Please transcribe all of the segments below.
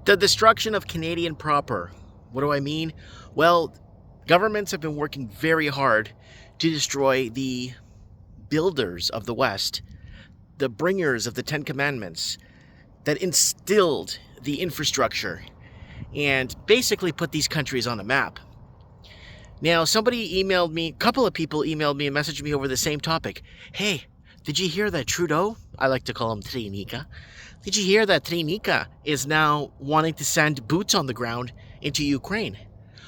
The destruction of Canadian proper. What do I mean? Well, governments have been working very hard to destroy the builders of the West, the bringers of the Ten Commandments, that instilled the infrastructure and basically put these countries on a map. Now, somebody emailed me, a couple of people emailed me and messaged me over the same topic. Hey, did you hear that Trudeau, I like to call him Trinica, did you hear that Trinica is now wanting to send boots on the ground into Ukraine?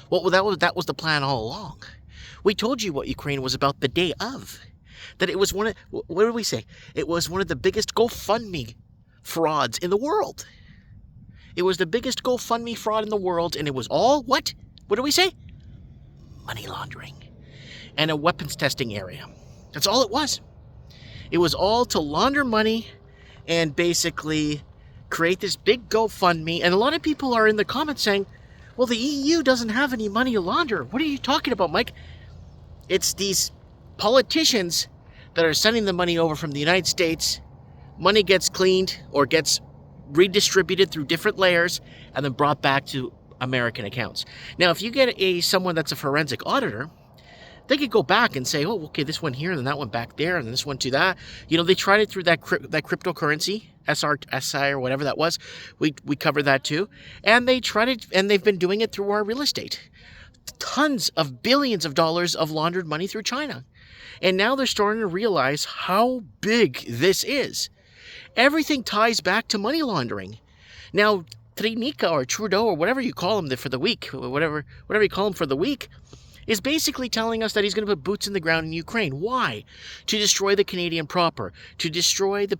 Well, that was the plan all along. We told you what Ukraine was about the day of. That it was what did we say? It was one of the biggest GoFundMe frauds in the world. It was the biggest GoFundMe fraud in the world, and it was all what? What did we say? Money laundering and a weapons testing area. That's all it was. It was all to launder money and basically create this big GoFundMe. And a lot of people are in the comments saying, well, the EU doesn't have any money to launder. What are you talking about, Mike? It's these politicians that are sending the money over from the United States. Money gets cleaned or gets redistributed through different layers and then brought back to American accounts. Now, if you get someone that's a forensic auditor, they could go back and say, oh, okay, this one here, and then that one back there, and then this one to that. You know, they tried it through that cryptocurrency, SI or whatever that was. We covered that too. And they tried it, and they've been doing it through our real estate. Tons of billions of dollars of laundered money through China. And now they're starting to realize how big this is. Everything ties back to money laundering. Now, Trinica or Trudeau or whatever you call him for the week, whatever you call him for the week, is basically telling us that he's going to put boots in the ground in Ukraine. Why? To destroy the Canadian proper. To destroy the...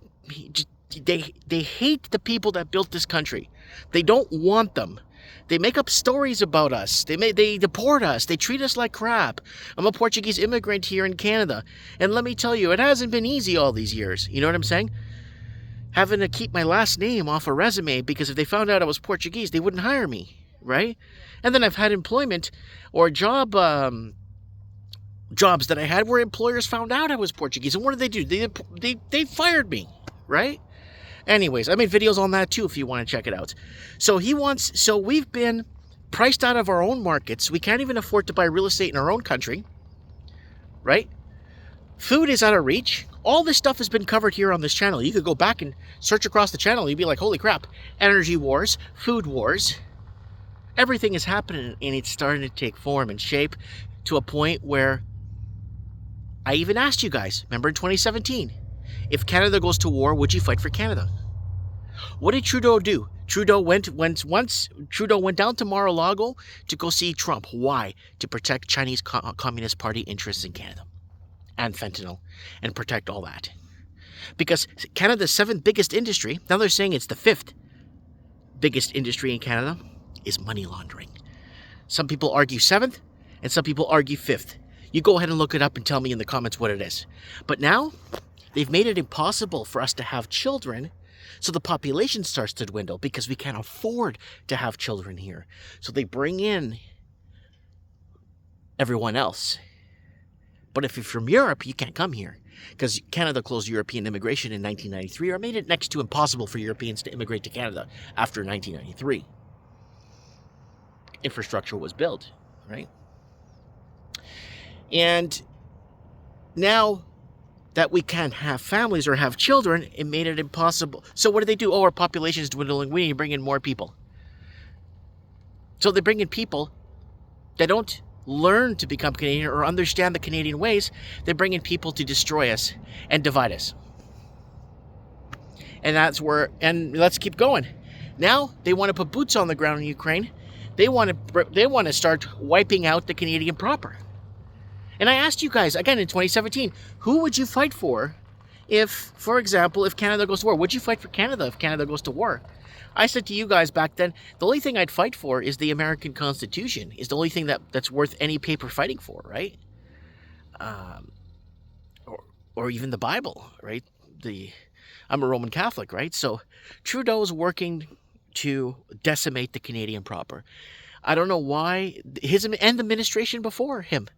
They hate the people that built this country. They don't want them. They make up stories about us. They deport us. They treat us like crap. I'm a Portuguese immigrant here in Canada. And let me tell you, it hasn't been easy all these years. You know what I'm saying? Having to keep my last name off a resume because if they found out I was Portuguese, they wouldn't hire me, right? And then I've had employment or jobs that I had where employers found out I was Portuguese. And what did they do? They fired me, right? Anyways, I made videos on that too if you want to check it out. So we've been priced out of our own markets. We can't even afford to buy real estate in our own country, right? Food is out of reach. All this stuff has been covered here on this channel. You could go back and search across the channel. You'd be like, holy crap, energy wars, food wars. Everything is happening and it's starting to take form and shape to a point where I even asked you guys, remember in 2017, if Canada goes to war, would you fight for Canada? What did Trudeau do? Trudeau went down to Mar-a-Lago to go see Trump. Why? To protect Chinese Communist Party interests in Canada and fentanyl and protect all that. Because Canada's 7th biggest industry, now they're saying it's the 5th biggest industry in Canada, is money laundering. Some people argue 7th and some people argue 5th. You go ahead and look it up and tell me in the comments what it is. But now they've made it impossible for us to have children, so the population starts to dwindle because we can't afford to have children here. So they bring in everyone else. But if you're from Europe, you can't come here because Canada closed European immigration in 1993 or made it next to impossible for Europeans to immigrate to Canada after 1993. Infrastructure was built, right? And now that we can't have families or have children, it made it impossible. So what do they do? Oh, our population is dwindling. We need to bring in more people. So they bring in people that don't learn to become Canadian or understand the Canadian ways. They bring in people to destroy us and divide us. And that's where, and let's keep going. Now they want to put boots on the ground in Ukraine. They want to start wiping out the Canadian proper. And I asked you guys, again in 2017, who would you fight for if, for example, if Canada goes to war? Would you fight for Canada if Canada goes to war? I said to you guys back then, the only thing I'd fight for is the American Constitution. Is the only thing that's worth any paper fighting for, right? Or even the Bible, right? I'm a Roman Catholic, right? So Trudeau's working to decimate the Canadian proper. I don't know why his and the administration before him.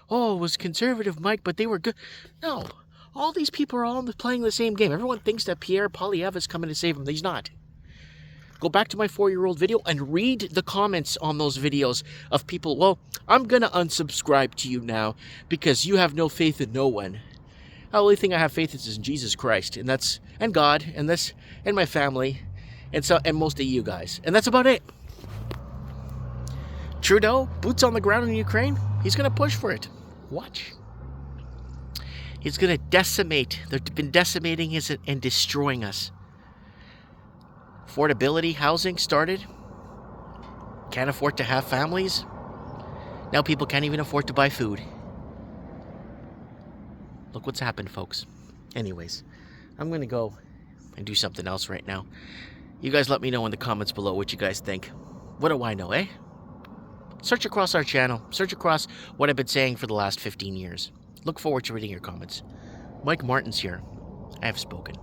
Oh, it was conservative, Mike, but they were good. No, all these people are all playing the same game. Everyone thinks that Pierre Poilievre is coming to save them. He's not. Go back to my 4-year-old video and read the comments on those videos of people, well, I'm going to unsubscribe to you now because you have no faith in no one. The only thing I have faith is in Jesus Christ, and God, and my family, and most of you guys. And that's about it. Trudeau, boots on the ground in Ukraine, he's going to push for it. Watch. He's going to decimate. They've been decimating us and destroying us. Affordability housing started. Can't afford to have families. Now people can't even afford to buy food. Look what's happened, folks. Anyways, I'm going to go and do something else right now. You guys let me know in the comments below what you guys think. What do I know, eh? Search across our channel. Search across what I've been saying for the last 15 years. Look forward to reading your comments. Mike Martin's here. I have spoken.